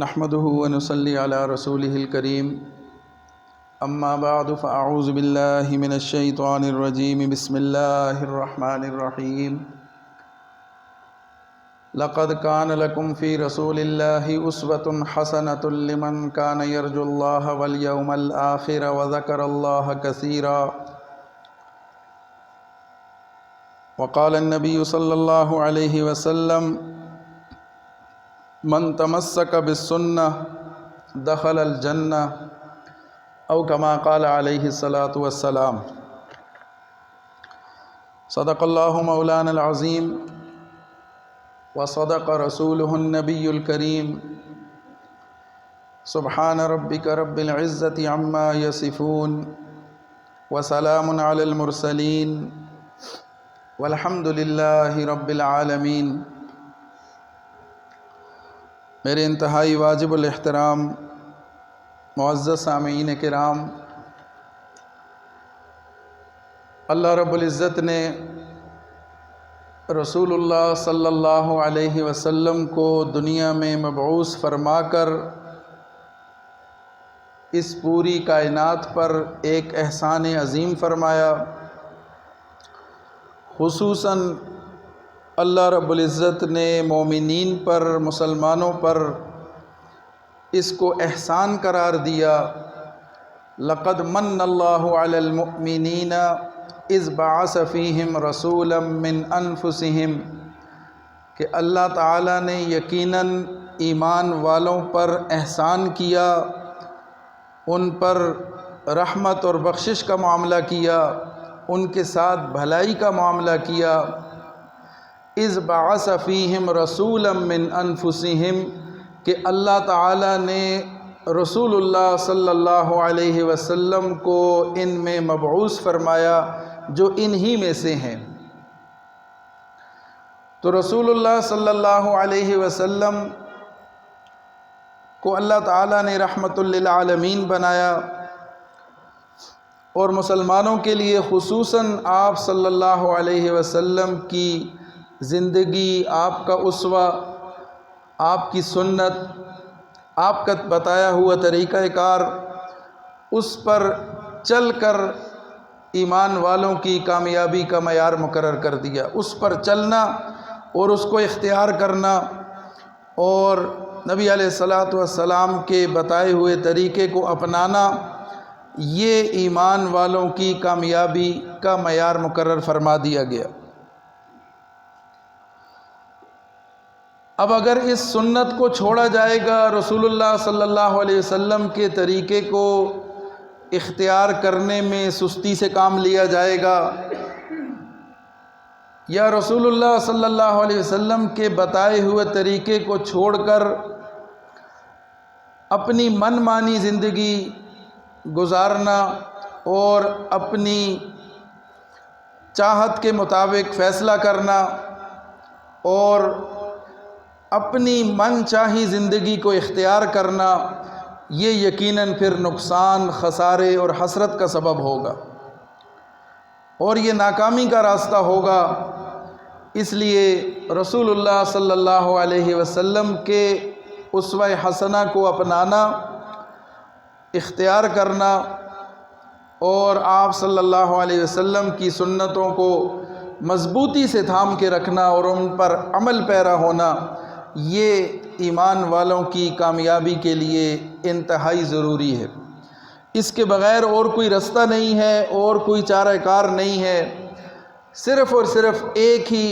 نحمده ونصلي على رسوله الكريم اما بعد فاعوذ بالله من الشيطان الرجيم بسم الله الرحمن الرحيم لقد كان لكم في رسول الله أسوة حسنة لمن كان يرجو الله واليوم الآخر وذكر الله كثيرا وقال النبي صلى الله عليه وسلم من تمسك بالسنة دخل الجنة او كما قال عليه الصلاة والسلام صدق الله مولانا العظيم وصدق رسوله النبي الكريم سبحان ربك رب العزة عما يصفون وسلام على المرسلين والحمد لله رب العالمين۔ میرے انتہائی واجب الاحترام معزز سامعین کرام، اللہ رب العزت نے رسول اللہ صلی اللہ علیہ وسلم کو دنیا میں مبعوث فرما کر اس پوری کائنات پر ایک احسان عظیم فرمایا۔ خصوصاً اللہ رب العزت نے مومنین پر، مسلمانوں پر اس کو احسان قرار دیا۔ لقد من اللہ علی المؤمنین اذ بعث فیہم رسولا من انفسہم، کہ اللہ تعالیٰ نے یقیناً ایمان والوں پر احسان کیا، ان پر رحمت اور بخشش کا معاملہ کیا، ان کے ساتھ بھلائی کا معاملہ کیا۔ اذ بعث فیہم رسولا من انفسہم، کہ اللہ تعالیٰ نے رسول اللہ صلی اللہ علیہ وسلم کو ان میں مبعوث فرمایا جو انہی میں سے ہیں۔ تو رسول اللہ صلی اللہ علیہ وسلم کو اللہ تعالیٰ نے رحمت للعالمین بنایا، اور مسلمانوں کے لیے خصوصاً آپ صلی اللہ علیہ وسلم کی زندگی، آپ کا اسوہ، آپ کی سنت، آپ کا بتایا ہوا طریقہ کار، اس پر چل کر ایمان والوں کی کامیابی کا معیار مقرر کر دیا۔ اس پر چلنا اور اس کو اختیار کرنا، اور نبی علیہ الصلاۃ والسلام کے بتائے ہوئے طریقے کو اپنانا، یہ ایمان والوں کی کامیابی کا معیار مقرر فرما دیا گیا۔ اب اگر اس سنت کو چھوڑا جائے گا، رسول اللہ صلی اللہ علیہ وسلم کے طریقے کو اختیار کرنے میں سستی سے کام لیا جائے گا، یا رسول اللہ صلی اللہ علیہ وسلم کے بتائے ہوئے طریقے کو چھوڑ کر اپنی من مانی زندگی گزارنا اور اپنی چاہت کے مطابق فیصلہ کرنا اور اپنی من چاہی زندگی کو اختیار کرنا، یہ یقیناً پھر نقصان، خسارے اور حسرت کا سبب ہوگا، اور یہ ناکامی کا راستہ ہوگا۔ اس لیے رسول اللہ صلی اللہ علیہ وسلم کے اسوہ حسنہ کو اپنانا، اختیار کرنا، اور آپ صلی اللہ علیہ وسلم کی سنتوں کو مضبوطی سے تھام کے رکھنا اور ان پر عمل پیرا ہونا، یہ ایمان والوں کی کامیابی کے لیے انتہائی ضروری ہے۔ اس کے بغیر اور کوئی رستہ نہیں ہے، اور کوئی چارہ کار نہیں ہے۔ صرف اور صرف ایک ہی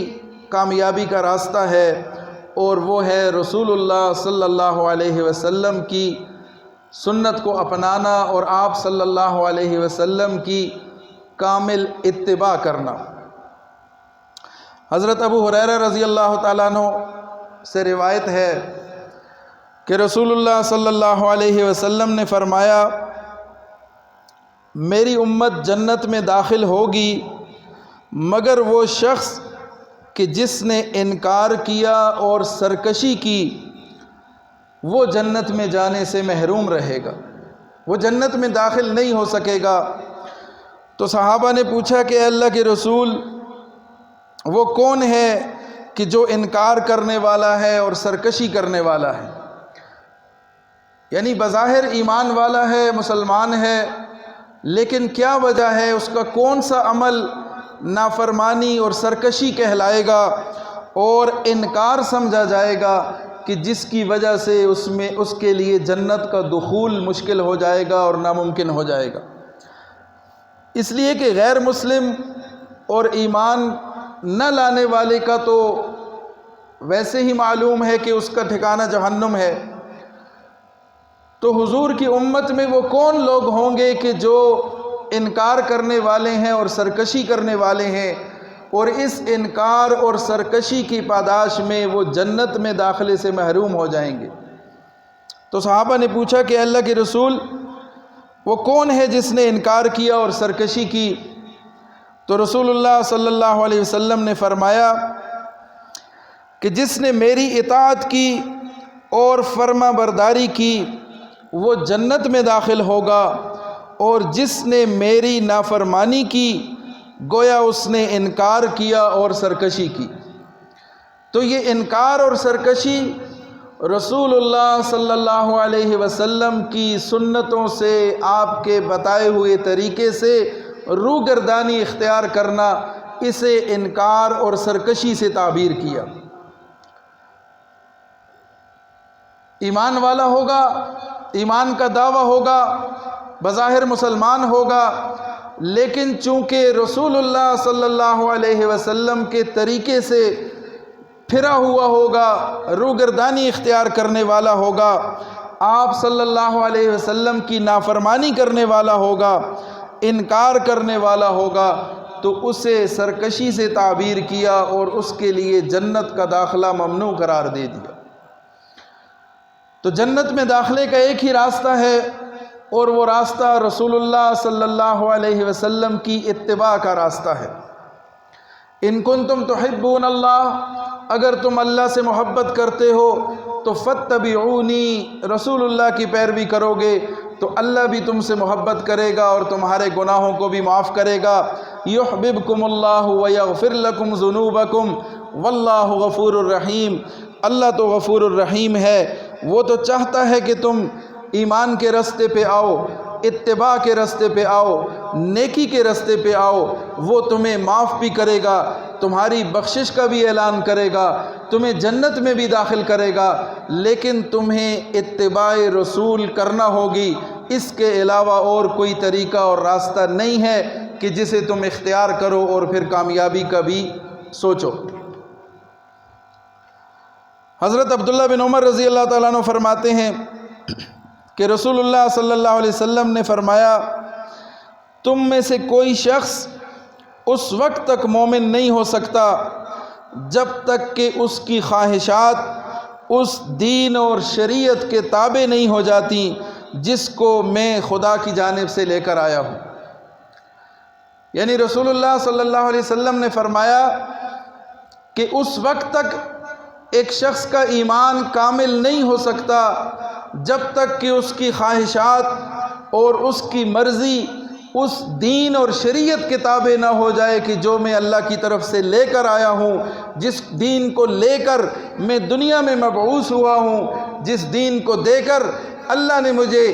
کامیابی کا راستہ ہے، اور وہ ہے رسول اللہ صلی اللہ علیہ وسلم کی سنت کو اپنانا اور آپ صلی اللہ علیہ وسلم کی کامل اتباع کرنا۔ حضرت ابو ہریرہ رضی اللہ تعالیٰ عنہ سے روایت ہے کہ رسول اللہ صلی اللہ علیہ وسلم نے فرمایا، میری امت جنت میں داخل ہوگی مگر وہ شخص کہ جس نے انکار کیا اور سرکشی کی، وہ جنت میں جانے سے محروم رہے گا، وہ جنت میں داخل نہیں ہو سکے گا۔ تو صحابہ نے پوچھا کہ اے اللہ کے رسول، وہ کون ہے کہ جو انکار کرنے والا ہے اور سرکشی کرنے والا ہے؟ یعنی بظاہر ایمان والا ہے، مسلمان ہے، لیکن کیا وجہ ہے، اس کا کون سا عمل نافرمانی اور سرکشی کہلائے گا اور انکار سمجھا جائے گا کہ جس کی وجہ سے اس کے لیے جنت کا دخول مشکل ہو جائے گا اور ناممکن ہو جائے گا۔ اس لیے کہ غیر مسلم اور ایمان نہ لانے والے کا تو ویسے ہی معلوم ہے کہ اس کا ٹھکانہ جہنم ہے، تو حضور کی امت میں وہ کون لوگ ہوں گے کہ جو انکار کرنے والے ہیں اور سرکشی کرنے والے ہیں، اور اس انکار اور سرکشی کی پاداش میں وہ جنت میں داخلے سے محروم ہو جائیں گے۔ تو صحابہ نے پوچھا کہ اللہ کے رسول وہ کون ہے جس نے انکار کیا اور سرکشی کی؟ تو رسول اللہ صلی اللہ علیہ وسلم نے فرمایا کہ جس نے میری اطاعت کی اور فرما برداری کی وہ جنت میں داخل ہوگا، اور جس نے میری نافرمانی کی گویا اس نے انکار کیا اور سرکشی کی۔ تو یہ انکار اور سرکشی رسول اللہ صلی اللہ علیہ وسلم کی سنتوں سے، آپ کے بتائے ہوئے طریقے سے روگردانی اختیار کرنا، اسے انکار اور سرکشی سے تعبیر کیا۔ ایمان والا ہوگا، ایمان کا دعویٰ ہوگا، بظاہر مسلمان ہوگا، لیکن چونکہ رسول اللہ صلی اللہ علیہ وسلم کے طریقے سے پھرا ہوا ہوگا، روگردانی اختیار کرنے والا ہوگا، آپ صلی اللہ علیہ وسلم کی نافرمانی کرنے والا ہوگا، انکار کرنے والا ہوگا، تو اسے سرکشی سے تعبیر کیا اور اس کے لیے جنت کا داخلہ ممنوع قرار دے دیا۔ تو جنت میں داخلے کا ایک ہی راستہ ہے، اور وہ راستہ رسول اللہ صلی اللہ علیہ وسلم کی اتباع کا راستہ ہے۔ ان کنتم تحبون اللہ، اگر تم اللہ سے محبت کرتے ہو تو فاتبعونی، رسول اللہ کی پیروی کرو گے تو اللہ بھی تم سے محبت کرے گا اور تمہارے گناہوں کو بھی معاف کرے گا۔ یحببکم اللہ ویغفر لکم ذنوبکم واللہ غفور الرحیم، اللہ تو غفور الرحیم ہے، وہ تو چاہتا ہے کہ تم ایمان کے راستے پہ آؤ، اتباع کے راستے پہ آؤ، نیکی کے راستے پہ آؤ، وہ تمہیں معاف بھی کرے گا، تمہاری بخشش کا بھی اعلان کرے گا، تمہیں جنت میں بھی داخل کرے گا، لیکن تمہیں اتباع رسول کرنا ہوگی۔ اس کے علاوہ اور کوئی طریقہ اور راستہ نہیں ہے کہ جسے تم اختیار کرو اور پھر کامیابی کا بھی سوچو۔ حضرت عبداللہ بن عمر رضی اللہ تعالیٰ عنہ فرماتے ہیں کہ رسول اللہ صلی اللہ علیہ وسلم نے فرمایا، تم میں سے کوئی شخص اس وقت تک مومن نہیں ہو سکتا جب تک کہ اس کی خواہشات اس دین اور شریعت کے تابع نہیں ہو جاتی جس کو میں خدا کی جانب سے لے کر آیا ہوں۔ یعنی رسول اللہ صلی اللہ علیہ وسلم نے فرمایا کہ اس وقت تک ایک شخص کا ایمان کامل نہیں ہو سکتا جب تک کہ اس کی خواہشات اور اس کی مرضی اس دین اور شریعت کے تابع نہ ہو جائے کہ جو میں اللہ کی طرف سے لے کر آیا ہوں، جس دین کو لے کر میں دنیا میں مبعوث ہوا ہوں، جس دین کو دے کر اللہ نے مجھے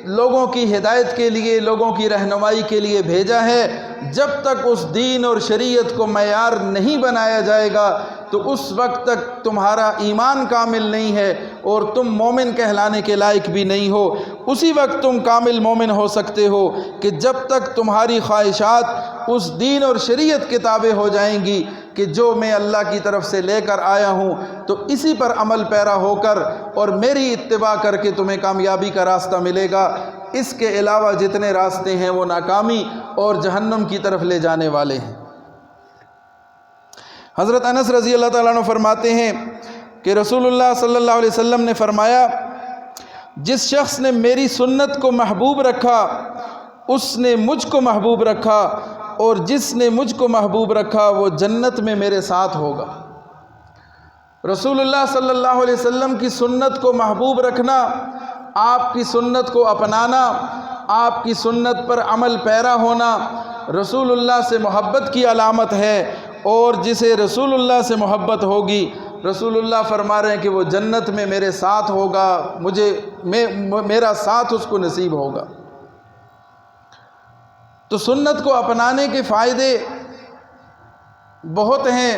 لوگوں کی ہدایت کے لیے، لوگوں کی رہنمائی کے لیے بھیجا ہے۔ جب تک اس دین اور شریعت کو معیار نہیں بنایا جائے گا تو اس وقت تک تمہارا ایمان کامل نہیں ہے اور تم مومن کہلانے کے لائق بھی نہیں ہو۔ اسی وقت تم کامل مومن ہو سکتے ہو کہ جب تک تمہاری خواہشات اس دین اور شریعت کے تابع ہو جائیں گی کہ جو میں اللہ کی طرف سے لے کر آیا ہوں، تو اسی پر عمل پیرا ہو کر اور میری اتباع کر کے تمہیں کامیابی کا راستہ ملے گا۔ اس کے علاوہ جتنے راستے ہیں وہ ناکامی اور جہنم کی طرف لے جانے والے ہیں۔ حضرت انس رضی اللہ تعالیٰ عنہ فرماتے ہیں کہ رسول اللہ صلی اللہ علیہ وسلم نے فرمایا، جس شخص نے میری سنت کو محبوب رکھا اس نے مجھ کو محبوب رکھا، اور جس نے مجھ کو محبوب رکھا وہ جنت میں میرے ساتھ ہوگا۔ رسول اللہ صلی اللہ علیہ وسلم کی سنت کو محبوب رکھنا، آپ کی سنت کو اپنانا، آپ کی سنت پر عمل پیرا ہونا رسول اللہ سے محبت کی علامت ہے، اور جسے رسول اللہ سے محبت ہوگی رسول اللہ فرما رہے ہیں کہ وہ جنت میں میرے ساتھ ہوگا، میرا ساتھ اس کو نصیب ہوگا۔ تو سنت کو اپنانے کے فائدے بہت ہیں،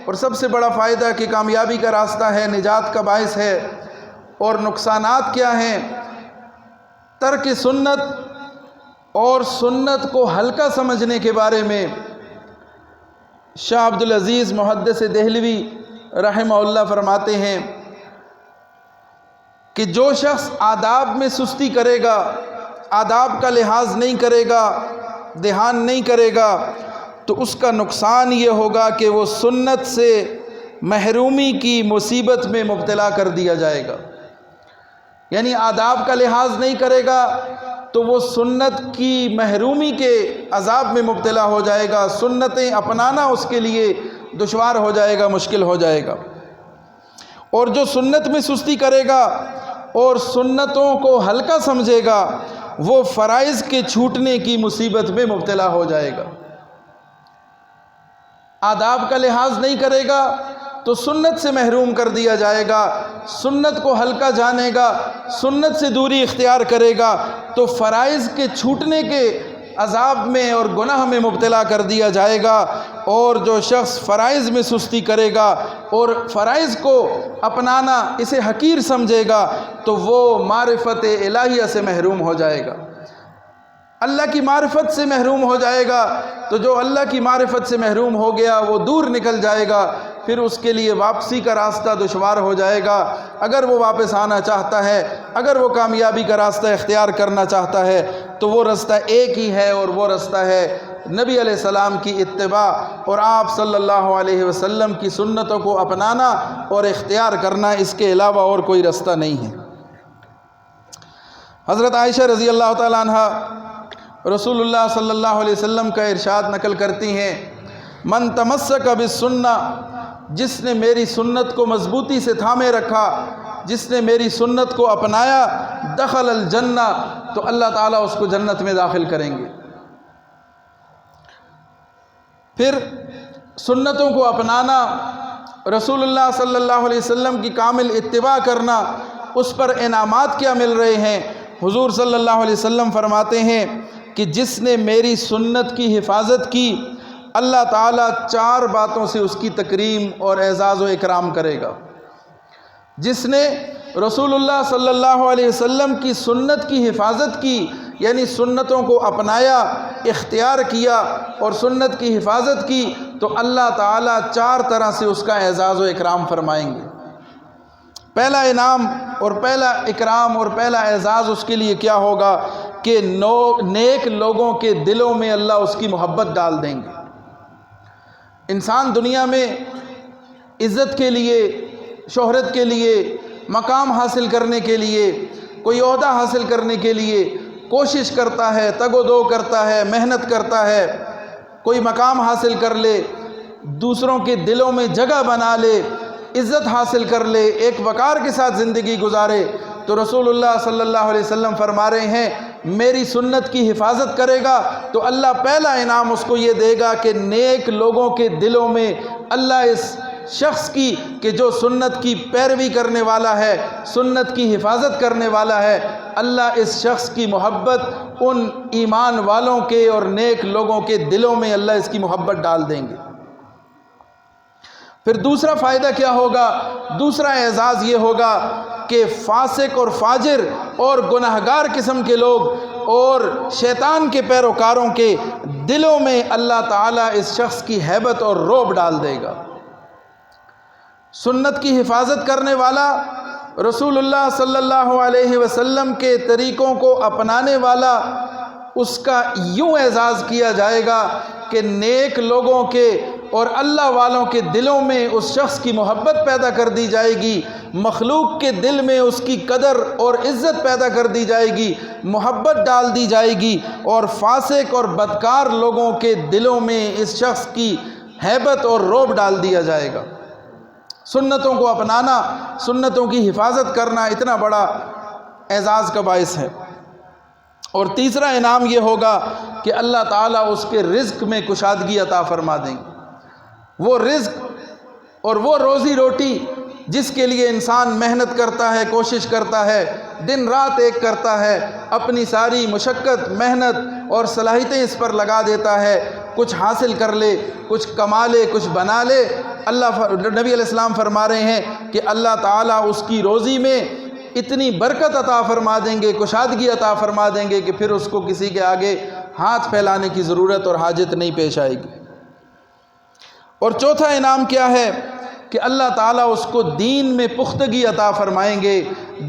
اور سب سے بڑا فائدہ کہ کامیابی کا راستہ ہے، نجات کا باعث ہے۔ اور نقصانات کیا ہیں؟ ترک سنت اور سنت کو ہلکا سمجھنے کے بارے میں شاہ عبدالعزیز محدث دہلوی رحمہ اللہ فرماتے ہیں کہ جو شخص آداب میں سستی کرے گا، آداب کا لحاظ نہیں کرے گا، دھیان نہیں کرے گا، تو اس کا نقصان یہ ہوگا کہ وہ سنت سے محرومی کی مصیبت میں مبتلا کر دیا جائے گا۔ یعنی آداب کا لحاظ نہیں کرے گا تو وہ سنت کی محرومی کے عذاب میں مبتلا ہو جائے گا، سنتیں اپنانا اس کے لیے دشوار ہو جائے گا، مشکل ہو جائے گا۔ اور جو سنت میں سستی کرے گا اور سنتوں کو ہلکا سمجھے گا، وہ فرائض کے چھوٹنے کی مصیبت میں مبتلا ہو جائے گا۔ آداب کا لحاظ نہیں کرے گا تو سنت سے محروم کر دیا جائے گا، سنت کو ہلکا جانے گا، سنت سے دوری اختیار کرے گا تو فرائض کے چھوٹنے کے عذاب میں اور گناہ میں مبتلا کر دیا جائے گا۔ اور جو شخص فرائض میں سستی کرے گا اور فرائض کو اپنانا اسے حقیر سمجھے گا تو وہ معرفت الہیہ سے محروم ہو جائے گا، اللہ کی معرفت سے محروم ہو جائے گا۔ تو جو اللہ کی معرفت سے محروم ہو گیا وہ دور نکل جائے گا، پھر اس کے لیے واپسی کا راستہ دشوار ہو جائے گا۔ اگر وہ واپس آنا چاہتا ہے، اگر وہ کامیابی کا راستہ اختیار کرنا چاہتا ہے تو وہ راستہ ایک ہی ہے، اور وہ راستہ ہے نبی علیہ السلام کی اتباع اور آپ صلی اللہ علیہ وسلم کی سنتوں کو اپنانا اور اختیار کرنا، اس کے علاوہ اور کوئی راستہ نہیں ہے۔ حضرت عائشہ رضی اللہ تعالیٰ عنہ رسول اللہ صلی اللہ علیہ وسلم کا ارشاد نقل کرتی ہیں، من تمسک بالسنہ، جس نے میری سنت کو مضبوطی سے تھامے رکھا، جس نے میری سنت کو اپنایا، دخل الجنہ، تو اللہ تعالیٰ اس کو جنت میں داخل کریں گے۔ پھر سنتوں کو اپنانا، رسول اللہ صلی اللہ علیہ وسلم کی کامل اتباع کرنا، اس پر انعامات کیا مل رہے ہیں؟ حضور صلی اللہ علیہ وسلم فرماتے ہیں کہ جس نے میری سنت کی حفاظت کی، اللہ تعالیٰ 4 باتوں سے اس کی تکریم اور اعزاز و اکرام کرے گا۔ جس نے رسول اللہ صلی اللہ علیہ وسلم کی سنت کی حفاظت کی، یعنی سنتوں کو اپنایا، اختیار کیا اور سنت کی حفاظت کی، تو اللہ تعالیٰ 4 طرح سے اس کا اعزاز و اکرام فرمائیں گے۔ پہلا انعام اور پہلا اکرام اور پہلا اعزاز اس کے لیے کیا ہوگا کہ نیک لوگوں کے دلوں میں اللہ اس کی محبت ڈال دیں گے۔ انسان دنیا میں عزت کے لیے، شہرت کے لیے، مقام حاصل کرنے کے لیے، کوئی عہدہ حاصل کرنے کے لیے کوشش کرتا ہے، تگ و دو کرتا ہے، محنت کرتا ہے، کوئی مقام حاصل کر لے، دوسروں کے دلوں میں جگہ بنا لے، عزت حاصل کر لے، ایک وقار کے ساتھ زندگی گزارے۔ تو رسول اللہ صلی اللہ علیہ وسلم فرما رہے ہیں میری سنت کی حفاظت کرے گا تو اللہ پہلا انعام اس کو یہ دے گا کہ نیک لوگوں کے دلوں میں اللہ اس شخص کی کہ جو سنت کی پیروی کرنے والا ہے، سنت کی حفاظت کرنے والا ہے، اللہ اس شخص کی محبت ان ایمان والوں کے اور نیک لوگوں کے دلوں میں اللہ اس کی محبت ڈال دیں گے۔ پھر دوسرا فائدہ کیا ہوگا؟ دوسرا اعزاز یہ ہوگا کہ فاسق اور فاجر اور گناہگار قسم کے لوگ اور شیطان کے پیروکاروں کے دلوں میں اللہ تعالیٰ اس شخص کی ہیبت اور رعب ڈال دے گا۔ سنت کی حفاظت کرنے والا، رسول اللہ صلی اللہ علیہ وسلم کے طریقوں کو اپنانے والا، اس کا یوں اعزاز کیا جائے گا کہ نیک لوگوں کے اور اللہ والوں کے دلوں میں اس شخص کی محبت پیدا کر دی جائے گی، مخلوق کے دل میں اس کی قدر اور عزت پیدا کر دی جائے گی، محبت ڈال دی جائے گی، اور فاسق اور بدکار لوگوں کے دلوں میں اس شخص کی ہیبت اور رعب ڈال دیا جائے گا۔ سنتوں کو اپنانا، سنتوں کی حفاظت کرنا اتنا بڑا اعزاز کا باعث ہے۔ اور تیسرا انعام یہ ہوگا کہ اللہ تعالیٰ اس کے رزق میں کشادگی عطا فرما دیں گے۔ وہ رزق اور وہ روزی روٹی جس کے لیے انسان محنت کرتا ہے، کوشش کرتا ہے، دن رات ایک کرتا ہے، اپنی ساری مشقت، محنت اور صلاحیتیں اس پر لگا دیتا ہے، کچھ حاصل کر لے، کچھ کما لے، کچھ بنا لے، نبی علیہ السلام فرما رہے ہیں کہ اللہ تعالیٰ اس کی روزی میں اتنی برکت عطا فرما دیں گے، کشادگی عطا فرما دیں گے کہ پھر اس کو کسی کے آگے ہاتھ پھیلانے کی ضرورت اور حاجت نہیں پیش آئے گی۔ اور چوتھا انعام کیا ہے کہ اللہ تعالیٰ اس کو دین میں پختگی عطا فرمائیں گے،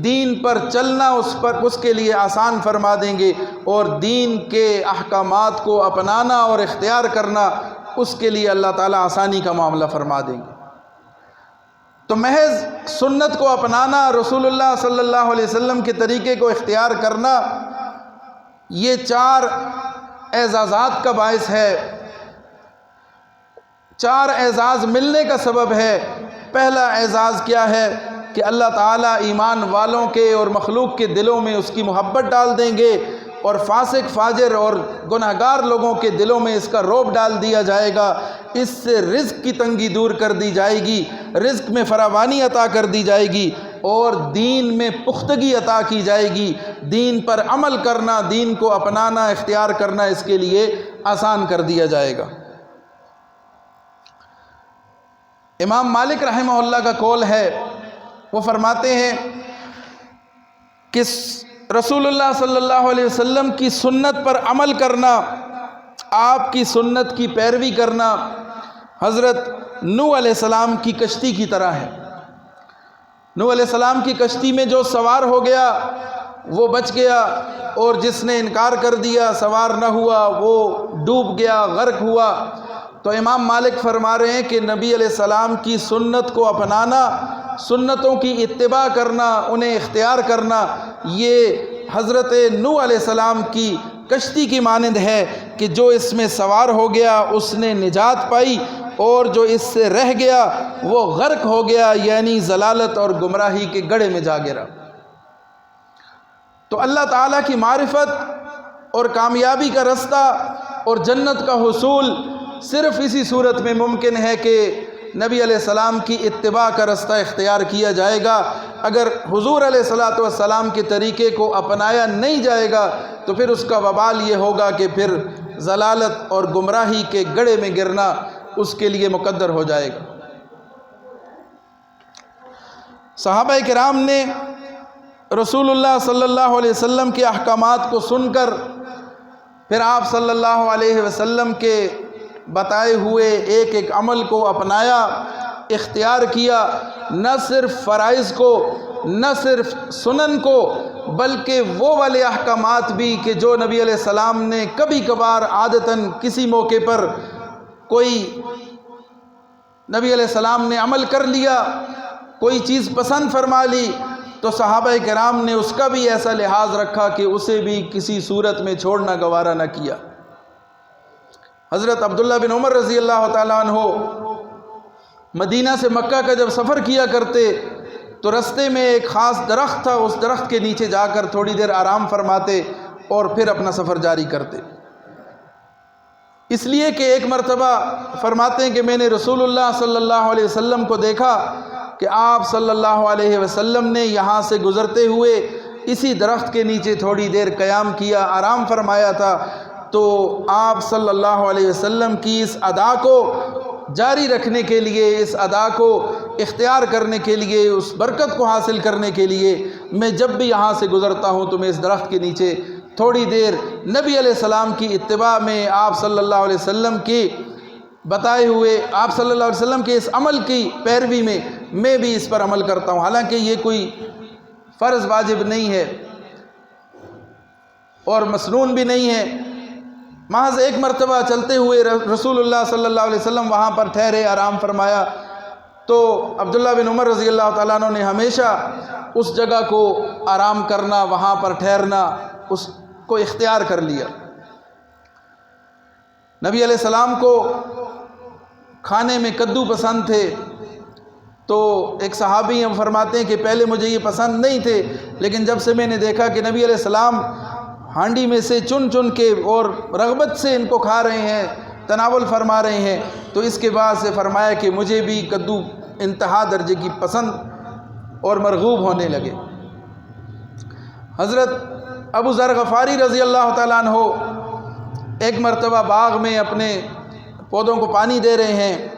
دین پر چلنا اس کے لیے آسان فرما دیں گے، اور دین کے احکامات کو اپنانا اور اختیار کرنا اس کے لیے اللہ تعالیٰ آسانی کا معاملہ فرما دیں گے۔ تو محض سنت کو اپنانا، رسول اللہ صلی اللہ علیہ وسلم کے طریقے کو اختیار کرنا، یہ 4 اعزازات کا باعث ہے، 4 اعزاز ملنے کا سبب ہے۔ پہلا اعزاز کیا ہے کہ اللہ تعالیٰ ایمان والوں کے اور مخلوق کے دلوں میں اس کی محبت ڈال دیں گے، اور فاسق، فاجر اور گناہگار لوگوں کے دلوں میں اس کا رعب ڈال دیا جائے گا۔ اس سے رزق کی تنگی دور کر دی جائے گی، رزق میں فراوانی عطا کر دی جائے گی، اور دین میں پختگی عطا کی جائے گی۔ دین پر عمل کرنا، دین کو اپنانا، اختیار کرنا اس کے لیے آسان کر دیا جائے گا۔ امام مالک رحمہ اللہ کا قول ہے، وہ فرماتے ہیں کہ رسول اللہ صلی اللہ علیہ وسلم کی سنت پر عمل کرنا، آپ کی سنت کی پیروی کرنا، حضرت نوح علیہ السلام کی کشتی کی طرح ہے۔ نوح علیہ السلام کی کشتی میں جو سوار ہو گیا وہ بچ گیا، اور جس نے انکار کر دیا، سوار نہ ہوا، وہ ڈوب گیا، غرق ہوا۔ تو امام مالک فرما رہے ہیں کہ نبی علیہ السلام کی سنت کو اپنانا، سنتوں کی اتباع کرنا، انہیں اختیار کرنا، یہ حضرت نوح علیہ السلام کی کشتی کی مانند ہے کہ جو اس میں سوار ہو گیا اس نے نجات پائی، اور جو اس سے رہ گیا وہ غرق ہو گیا، یعنی ضلالت اور گمراہی کے گڑھے میں جا گرا۔ تو اللہ تعالیٰ کی معرفت اور کامیابی کا رستہ اور جنت کا حصول صرف اسی صورت میں ممکن ہے کہ نبی علیہ السلام کی اتباع کا رستہ اختیار کیا جائے گا۔ اگر حضور علیہ الصلاۃ والسلام کے طریقے کو اپنایا نہیں جائے گا تو پھر اس کا وبال یہ ہوگا کہ پھر ضلالت اور گمراہی کے گڑھے میں گرنا اس کے لیے مقدر ہو جائے گا۔ صحابہ کرام نے رسول اللہ صلی اللہ علیہ وسلم کے احکامات کو سن کر پھر آپ صلی اللہ علیہ وسلم کے بتائے ہوئے ایک ایک عمل کو اپنایا، اختیار کیا، نہ صرف فرائض کو، نہ صرف سنن کو، بلکہ وہ والے احکامات بھی کہ جو نبی علیہ السلام نے کبھی کبھار عادتاً کسی موقع پر کوئی نبی علیہ السلام نے عمل کر لیا، کوئی چیز پسند فرما لی، تو صحابہ کرام نے اس کا بھی ایسا لحاظ رکھا کہ اسے بھی کسی صورت میں چھوڑنا گوارا نہ کیا۔ حضرت عبداللہ بن عمر رضی اللہ تعالیٰ عنہ مدینہ سے مکہ کا جب سفر کیا کرتے تو رستے میں ایک خاص درخت تھا، اس درخت کے نیچے جا کر تھوڑی دیر آرام فرماتے اور پھر اپنا سفر جاری کرتے، اس لیے کہ ایک مرتبہ فرماتے ہیں کہ میں نے رسول اللہ صلی اللہ علیہ وسلم کو دیکھا کہ آپ صلی اللہ علیہ وسلم نے یہاں سے گزرتے ہوئے اسی درخت کے نیچے تھوڑی دیر قیام کیا، آرام فرمایا تھا۔ تو آپ صلی اللہ علیہ وسلم کی اس ادا کو جاری رکھنے کے لیے، اس ادا کو اختیار کرنے کے لیے، اس برکت کو حاصل کرنے کے لیے میں جب بھی یہاں سے گزرتا ہوں تو میں اس درخت کے نیچے تھوڑی دیر نبی علیہ السلام کی اتباع میں، آپ صلی اللہ علیہ وسلم کی بتائے ہوئے، آپ صلی اللہ علیہ وسلم کے اس عمل کی پیروی میں بھی اس پر عمل کرتا ہوں، حالانکہ یہ کوئی فرض واجب نہیں ہے اور مسنون بھی نہیں ہے، محض ایک مرتبہ چلتے ہوئے رسول اللہ صلی اللہ علیہ وسلم وہاں پر ٹھہرے، آرام فرمایا، تو عبداللہ بن عمر رضی اللہ تعالیٰ عنہ نے ہمیشہ اس جگہ کو آرام کرنا، وہاں پر ٹھہرنا، اس کو اختیار کر لیا۔ نبی علیہ السلام کو کھانے میں کدو پسند تھے، تو ایک صحابی ہم فرماتے ہیں کہ پہلے مجھے یہ پسند نہیں تھے، لیکن جب سے میں نے دیکھا کہ نبی علیہ السلام ہانڈی میں سے چن چن کے اور رغبت سے ان کو کھا رہے ہیں، تناول فرما رہے ہیں، تو اس کے بعد سے فرمایا کہ مجھے بھی کدو انتہا درجے کی پسند اور مرغوب ہونے لگے۔ حضرت ابو ذر غفاری رضی اللہ تعالیٰ عنہ ایک مرتبہ باغ میں اپنے پودوں کو پانی دے رہے ہیں،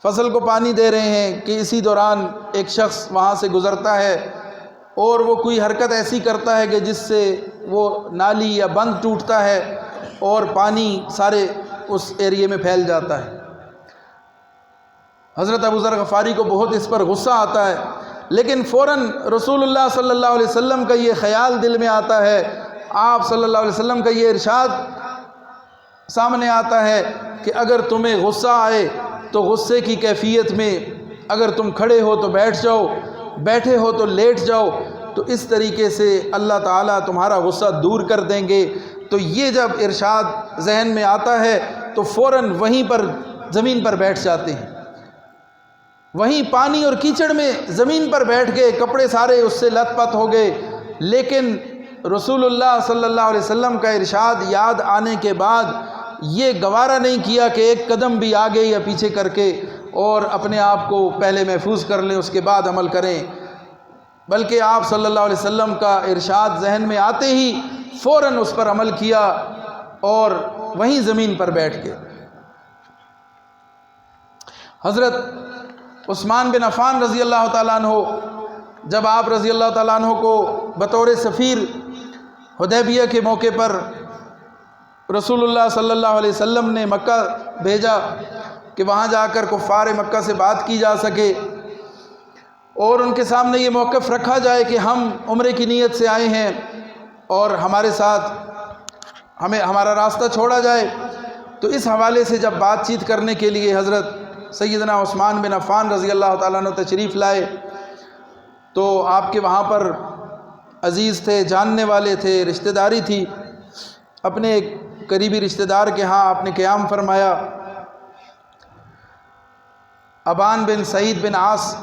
فصل کو پانی دے رہے ہیں کہ اسی دوران ایک شخص وہاں سے گزرتا ہے اور وہ کوئی حرکت ایسی کرتا ہے کہ جس سے وہ نالی یا بند ٹوٹتا ہے اور پانی سارے اس ایریے میں پھیل جاتا ہے۔ حضرت ابو ذر غفاری کو بہت اس پر غصہ آتا ہے، لیکن فوراً رسول اللہ صلی اللہ علیہ وسلم کا یہ خیال دل میں آتا ہے، آپ صلی اللہ علیہ وسلم کا یہ ارشاد سامنے آتا ہے کہ اگر تمہیں غصہ آئے تو غصے کی کیفیت میں اگر تم کھڑے ہو تو بیٹھ جاؤ، بیٹھے ہو تو لیٹ جاؤ، تو اس طریقے سے اللہ تعالیٰ تمہارا غصہ دور کر دیں گے۔ تو یہ جب ارشاد ذہن میں آتا ہے تو فوراً وہیں پر زمین پر بیٹھ جاتے ہیں، وہیں پانی اور کیچڑ میں زمین پر بیٹھ گئے، کپڑے سارے اس سے لت پت ہو گئے، لیکن رسول اللہ صلی اللہ علیہ وسلم کا ارشاد یاد آنے کے بعد یہ گوارا نہیں کیا کہ ایک قدم بھی آگے یا پیچھے کر کے اور اپنے آپ کو پہلے محفوظ کر لیں اس کے بعد عمل کریں، بلکہ آپ صلی اللہ علیہ وسلم کا ارشاد ذہن میں آتے ہی فوراً اس پر عمل کیا اور وہیں زمین پر بیٹھ گئے۔ حضرت عثمان بن عفان رضی اللہ تعالیٰ عنہ جب آپ رضی اللہ تعالیٰ عنہ کو بطور سفیر حدیبیہ کے موقع پر رسول اللہ صلی اللہ علیہ وسلم نے مکہ بھیجا کہ وہاں جا کر کفار مکہ سے بات کی جا سکے اور ان کے سامنے یہ موقف رکھا جائے کہ ہم عمرے کی نیت سے آئے ہیں اور ہمارے ساتھ ہمارا راستہ چھوڑا جائے، تو اس حوالے سے جب بات چیت کرنے کے لیے حضرت سیدنا عثمان بن عفان رضی اللہ تعالیٰ عنہ تشریف لائے تو آپ کے وہاں پر عزیز تھے، جاننے والے تھے، رشتہ داری تھی، اپنے ایک قریبی رشتہ دار کے ہاں آپ نے قیام فرمایا۔ ابان بن سعید بن عاص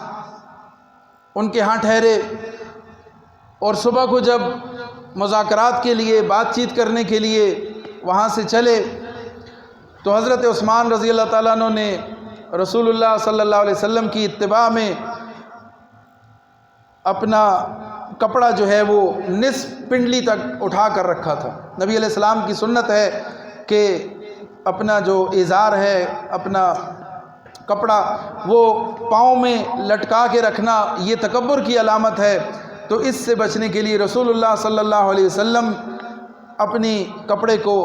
ان کے ہاں ٹھہرے اور صبح کو جب مذاکرات کے لیے بات چیت کرنے کے لیے وہاں سے چلے تو حضرت عثمان رضی اللہ تعالیٰ عنہ نے رسول اللہ صلی اللہ علیہ وسلم کی اتباع میں اپنا کپڑا جو ہے وہ نصف پنڈلی تک اٹھا کر رکھا تھا۔ نبی علیہ السلام کی سنت ہے کہ اپنا جو ازار ہے، اپنا کپڑا وہ پاؤں میں لٹکا کے رکھنا یہ تکبر کی علامت ہے، تو اس سے بچنے کے لیے رسول اللہ صلی اللہ علیہ وسلم اپنی کپڑے کو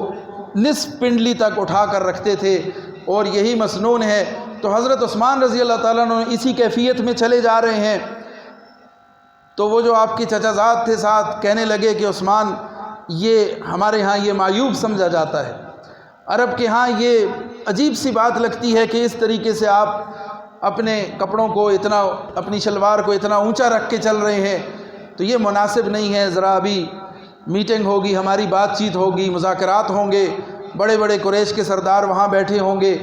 نصف پنڈلی تک اٹھا کر رکھتے تھے اور یہی مسنون ہے۔ تو حضرت عثمان رضی اللہ تعالیٰ عنہ اسی کیفیت میں چلے جا رہے ہیں، تو وہ جو آپ کے چچا زاد تھے ساتھ کہنے لگے کہ عثمان یہ ہمارے ہاں یہ معیوب سمجھا جاتا ہے، عرب کے ہاں یہ عجیب سی بات لگتی ہے کہ اس طریقے سے آپ اپنے کپڑوں کو اتنا، اپنی شلوار کو اتنا اونچا رکھ کے چل رہے ہیں، تو یہ مناسب نہیں ہے۔ ذرا ابھی میٹنگ ہوگی، ہماری بات چیت ہوگی، مذاکرات ہوں گے، بڑے بڑے قریش کے سردار وہاں بیٹھے ہوں گے،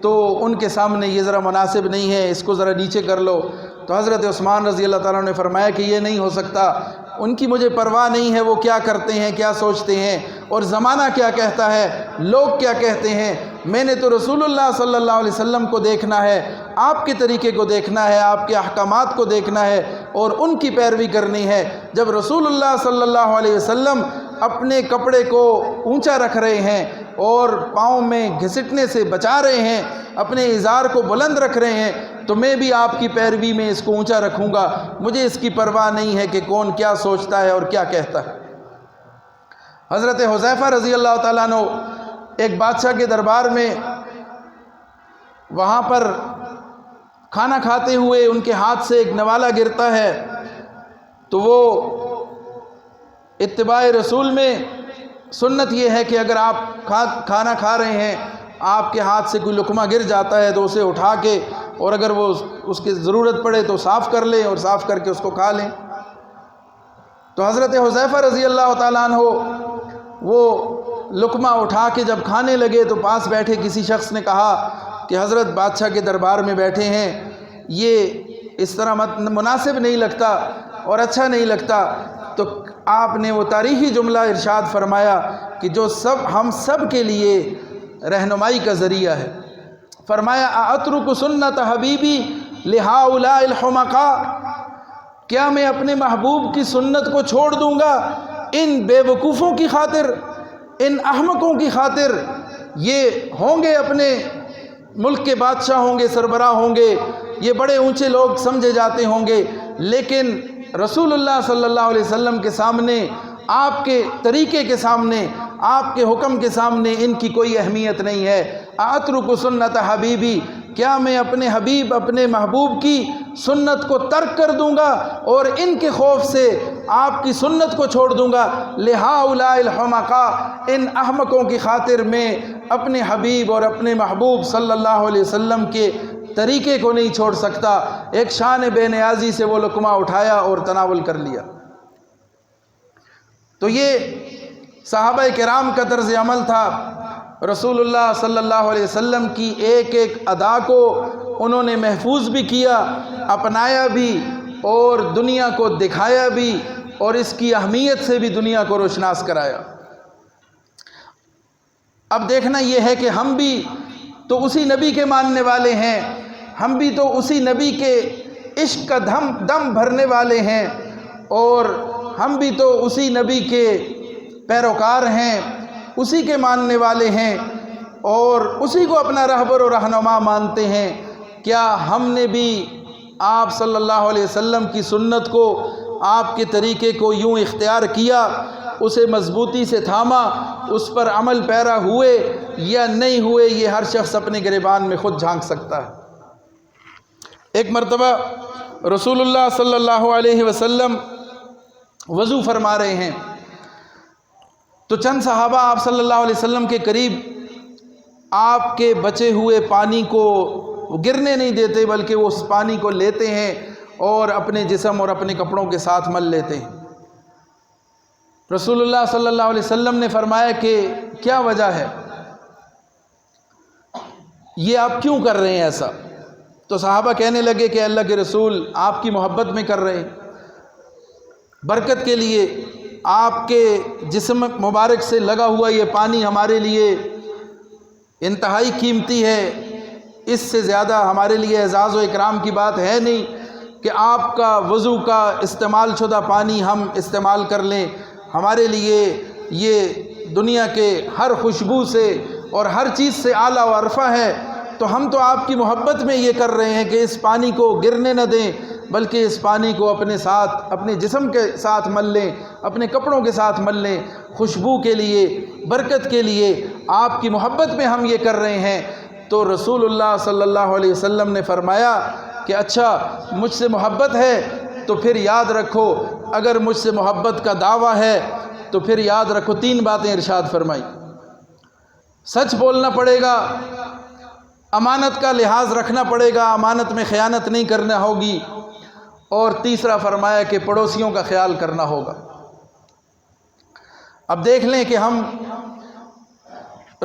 تو ان کے سامنے یہ ذرا مناسب نہیں ہے، اس کو ذرا نیچے کر لو۔ تو حضرت عثمان رضی اللہ تعالیٰ نے فرمایا کہ یہ نہیں ہو سکتا، ان کی مجھے پرواہ نہیں ہے وہ کیا کرتے ہیں، کیا سوچتے ہیں، اور زمانہ کیا کہتا ہے، لوگ کیا کہتے ہیں، میں نے تو رسول اللہ صلی اللہ علیہ وسلم کو دیکھنا ہے، آپ کے طریقے کو دیکھنا ہے، آپ کے احکامات کو دیکھنا ہے اور ان کی پیروی کرنی ہے۔ جب رسول اللہ صلی اللہ علیہ وسلم اپنے کپڑے کو اونچا رکھ رہے ہیں اور پاؤں میں گھسٹنے سے بچا رہے ہیں، اپنے ازار کو بلند رکھ رہے ہیں، تو میں بھی آپ کی پیروی میں اس کو اونچا رکھوں گا، مجھے اس کی پرواہ نہیں ہے کہ کون کیا سوچتا ہے اور کیا کہتا ہے۔ حضرت حذیفہ رضی اللہ تعالیٰ عنہ ایک بادشاہ کے دربار میں وہاں پر کھانا کھاتے ہوئے ان کے ہاتھ سے ایک نوالا گرتا ہے، تو وہ اتباع رسول میں سنت یہ ہے کہ اگر آپ کھانا کھا رہے ہیں، آپ کے ہاتھ سے کوئی لقمہ گر جاتا ہے تو اسے اٹھا کے، اور اگر وہ اس کی ضرورت پڑے تو صاف کر لیں اور صاف کر کے اس کو کھا لیں۔ تو حضرت حذیفہ رضی اللہ تعالیٰ عنہ وہ لقمہ اٹھا کے جب کھانے لگے تو پاس بیٹھے کسی شخص نے کہا کہ حضرت بادشاہ کے دربار میں بیٹھے ہیں، یہ اس طرح مناسب نہیں لگتا اور اچھا نہیں لگتا۔ تو آپ نے وہ تاریخی جملہ ارشاد فرمایا کہ جو ہم سب کے لیے رہنمائی کا ذریعہ ہے، فرمایا اَأَتْرُكُ سُنَّتَ حبیبی لہؤلاء الحمقاء، کیا میں اپنے محبوب کی سنت کو چھوڑ دوں گا ان بے وقوفوں کی خاطر، ان احمقوں کی خاطر؟ یہ ہوں گے اپنے ملک کے بادشاہ ہوں گے، سربراہ ہوں گے، یہ بڑے اونچے لوگ سمجھے جاتے ہوں گے، لیکن رسول اللہ صلی اللہ علیہ وسلم کے سامنے، آپ کے طریقے کے سامنے، آپ کے حکم کے سامنے ان کی کوئی اہمیت نہیں ہے۔ اترک سنت حبیبی، کیا میں اپنے حبیب، اپنے محبوب کی سنت کو ترک کر دوں گا اور ان کے خوف سے آپ کی سنت کو چھوڑ دوں گا؟ لہؤلاء الحمقاء، ان احمقوں کی خاطر میں اپنے حبیب اور اپنے محبوب صلی اللہ علیہ وسلم کے طریقے کو نہیں چھوڑ سکتا۔ ایک شان بے نیازی سے وہ لقمہ اٹھایا اور تناول کر لیا۔ تو یہ صحابہ کرام کا طرز عمل تھا۔ رسول اللہ صلی اللہ علیہ وسلم کی ایک ایک ادا کو انہوں نے محفوظ بھی کیا، اپنایا بھی، اور دنیا کو دکھایا بھی، اور اس کی اہمیت سے بھی دنیا کو روشناس کرایا۔ اب دیکھنا یہ ہے کہ ہم بھی تو اسی نبی کے ماننے والے ہیں، ہم بھی تو اسی نبی کے عشق کا دم بھرنے والے ہیں، اور ہم بھی تو اسی نبی کے پیروکار ہیں، اسی کے ماننے والے ہیں، اور اسی کو اپنا رہبر و رہنما مانتے ہیں۔ کیا ہم نے بھی آپ صلی اللہ علیہ وسلم کی سنت کو، آپ کے طریقے کو یوں اختیار کیا، اسے مضبوطی سے تھاما، اس پر عمل پیرا ہوئے یا نہیں ہوئے؟ یہ ہر شخص اپنے گریبان میں خود جھانک سکتا ہے۔ ایک مرتبہ رسول اللہ صلی اللہ علیہ وسلم وضو فرما رہے ہیں، تو چند صحابہ آپ صلی اللہ علیہ وسلم کے قریب آپ کے بچے ہوئے پانی کو گرنے نہیں دیتے، بلکہ وہ اس پانی کو لیتے ہیں اور اپنے جسم اور اپنے کپڑوں کے ساتھ مل لیتے ہیں۔ رسول اللہ صلی اللہ علیہ وسلم نے فرمایا کہ کیا وجہ ہے، یہ آپ کیوں کر رہے ہیں ایسا؟ تو صحابہ کہنے لگے کہ اللہ کے رسول، آپ کی محبت میں کر رہے ہیں، برکت کے لیے، آپ کے جسم مبارک سے لگا ہوا یہ پانی ہمارے لیے انتہائی قیمتی ہے، اس سے زیادہ ہمارے لیے اعزاز و اکرام کی بات ہے نہیں کہ آپ کا وضو کا استعمال شدہ پانی ہم استعمال کر لیں۔ ہمارے لیے یہ دنیا کے ہر خوشبو سے اور ہر چیز سے اعلیٰ و عرفہ ہے، تو ہم تو آپ کی محبت میں یہ کر رہے ہیں کہ اس پانی کو گرنے نہ دیں، بلکہ اس پانی کو اپنے ساتھ، اپنے جسم کے ساتھ مل لیں، اپنے کپڑوں کے ساتھ مل لیں، خوشبو کے لیے، برکت کے لیے، آپ کی محبت میں ہم یہ کر رہے ہیں۔ تو رسول اللہ صلی اللہ علیہ وسلم نے فرمایا کہ اچھا، مجھ سے محبت ہے تو پھر یاد رکھو، اگر مجھ سے محبت کا دعویٰ ہے تو پھر یاد رکھو 3 باتیں ارشاد فرمائی۔ سچ بولنا پڑے گا، امانت کا لحاظ رکھنا پڑے گا، امانت میں خیانت نہیں کرنا ہوگی، اور تیسرا فرمایا کہ پڑوسیوں کا خیال کرنا ہوگا۔ اب دیکھ لیں کہ ہم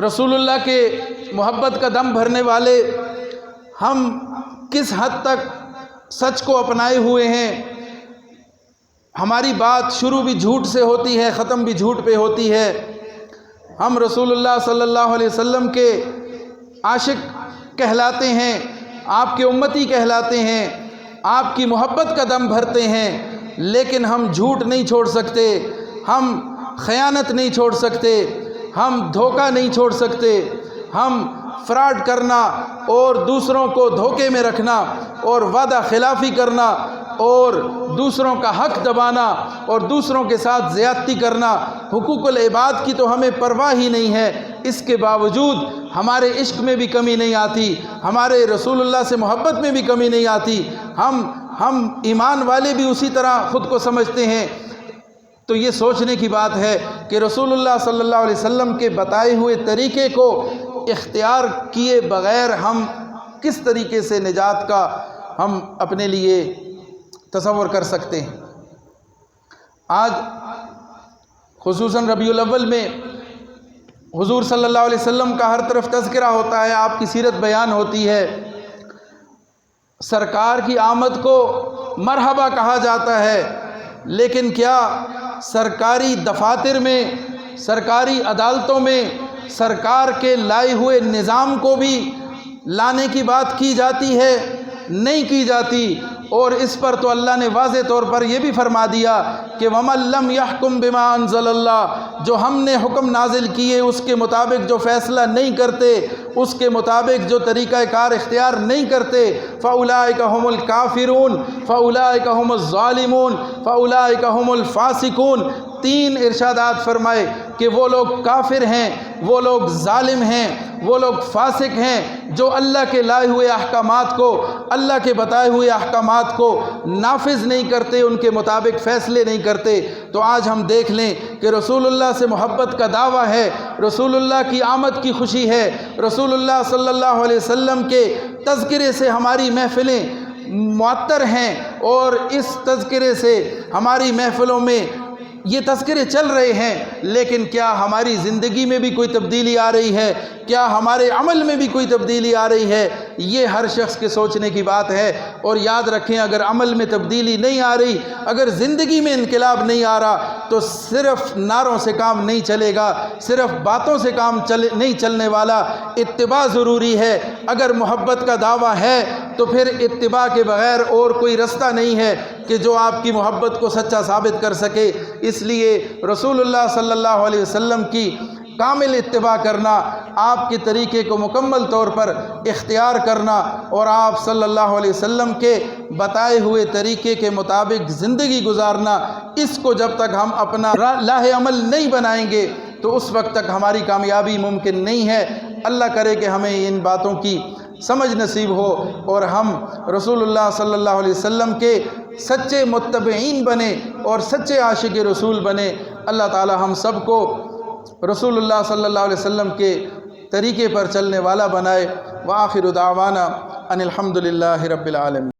رسول اللہ کے محبت کا دم بھرنے والے، ہم کس حد تک سچ کو اپنائے ہوئے ہیں۔ ہماری بات شروع بھی جھوٹ سے ہوتی ہے، ختم بھی جھوٹ پہ ہوتی ہے۔ ہم رسول اللہ صلی اللہ علیہ وسلم کے عاشق کہلاتے ہیں، آپ کے امتی کہلاتے ہیں، آپ کی محبت کا دم بھرتے ہیں، لیکن ہم جھوٹ نہیں چھوڑ سکتے، ہم خیانت نہیں چھوڑ سکتے، ہم دھوکہ نہیں چھوڑ سکتے، ہم فراڈ کرنا اور دوسروں کو دھوکے میں رکھنا اور وعدہ خلافی کرنا اور دوسروں کا حق دبانا اور دوسروں کے ساتھ زیادتی کرنا، حقوق العباد کی تو ہمیں پرواہ ہی نہیں ہے۔ اس کے باوجود ہمارے عشق میں بھی کمی نہیں آتی، ہمارے رسول اللہ سے محبت میں بھی کمی نہیں آتی، ہم ایمان والے بھی اسی طرح خود کو سمجھتے ہیں۔ تو یہ سوچنے کی بات ہے کہ رسول اللہ صلی اللہ علیہ وسلم کے بتائے ہوئے طریقے کو اختیار کیے بغیر ہم کس طریقے سے نجات کا ہم اپنے لیے تصور کر سکتے ہیں۔ آج خصوصاً ربیع الاول میں حضور صلی اللہ علیہ وسلم کا ہر طرف تذکرہ ہوتا ہے، آپ کی سیرت بیان ہوتی ہے، سرکار کی آمد کو مرحبا کہا جاتا ہے، لیکن کیا سرکاری دفاتر میں، سرکاری عدالتوں میں سرکار کے لائے ہوئے نظام کو بھی لانے کی بات کی جاتی ہے؟ نہیں کی جاتی۔ اور اس پر تو اللہ نے واضح طور پر یہ بھی فرما دیا کہ وَمَن لَّمْ يَحْكُم بِمَا أَنزَلَ اللَّهُ، جو ہم نے حکم نازل کیے اس کے مطابق جو فیصلہ نہیں کرتے، اس کے مطابق جو طریقہ کار اختیار نہیں کرتے، فَأُولَٰئِكَ هُمُ الْكَافِرُونَ فَأُولَٰئِكَ هُمُ الظَّالِمُونَ فَأُولَٰئِكَ هُمُ الْفَاسِقُونَ۔ تین ارشادات فرمائے کہ وہ لوگ کافر ہیں، وہ لوگ ظالم ہیں، وہ لوگ فاسق ہیں جو اللہ کے لائے ہوئے احکامات کو، اللہ کے بتائے ہوئے احکامات کو نافذ نہیں کرتے، ان کے مطابق فیصلے نہیں کرتے۔ تو آج ہم دیکھ لیں کہ رسول اللہ سے محبت کا دعویٰ ہے، رسول اللہ کی آمد کی خوشی ہے، رسول اللہ صلی اللہ علیہ وسلم کے تذکرے سے ہماری محفلیں معطر ہیں، اور اس تذکرے سے ہماری محفلوں میں یہ تذکرے چل رہے ہیں، لیکن کیا ہماری زندگی میں بھی کوئی تبدیلی آ رہی ہے؟ کیا ہمارے عمل میں بھی کوئی تبدیلی آ رہی ہے؟ یہ ہر شخص کے سوچنے کی بات ہے۔ اور یاد رکھیں، اگر عمل میں تبدیلی نہیں آ رہی، اگر زندگی میں انقلاب نہیں آ رہا، تو صرف نعروں سے کام نہیں چلے گا، صرف باتوں سے کام نہیں چلنے والا، اتباع ضروری ہے۔ اگر محبت کا دعویٰ ہے تو پھر اتباع کے بغیر اور کوئی رستہ نہیں ہے کہ جو آپ کی محبت کو سچا ثابت کر سکے۔ اس لیے رسول اللہ صلی اللہ علیہ وسلم کی کامل اتباع کرنا، آپ کے طریقے کو مکمل طور پر اختیار کرنا، اور آپ صلی اللہ علیہ وسلم کے بتائے ہوئے طریقے کے مطابق زندگی گزارنا، اس کو جب تک ہم اپنا راہ عمل نہیں بنائیں گے تو اس وقت تک ہماری کامیابی ممکن نہیں ہے۔ اللہ کرے کہ ہمیں ان باتوں کی سمجھ نصیب ہو اور ہم رسول اللہ صلی اللہ علیہ وسلم کے سچے متبعین بنے اور سچے عاشق رسول بنے۔ اللہ تعالی ہم سب کو رسول اللہ صلی اللہ علیہ وسلم کے طریقے پر چلنے والا بنائے۔ وآخر دعوانا ان الحمد للہ رب العالمین۔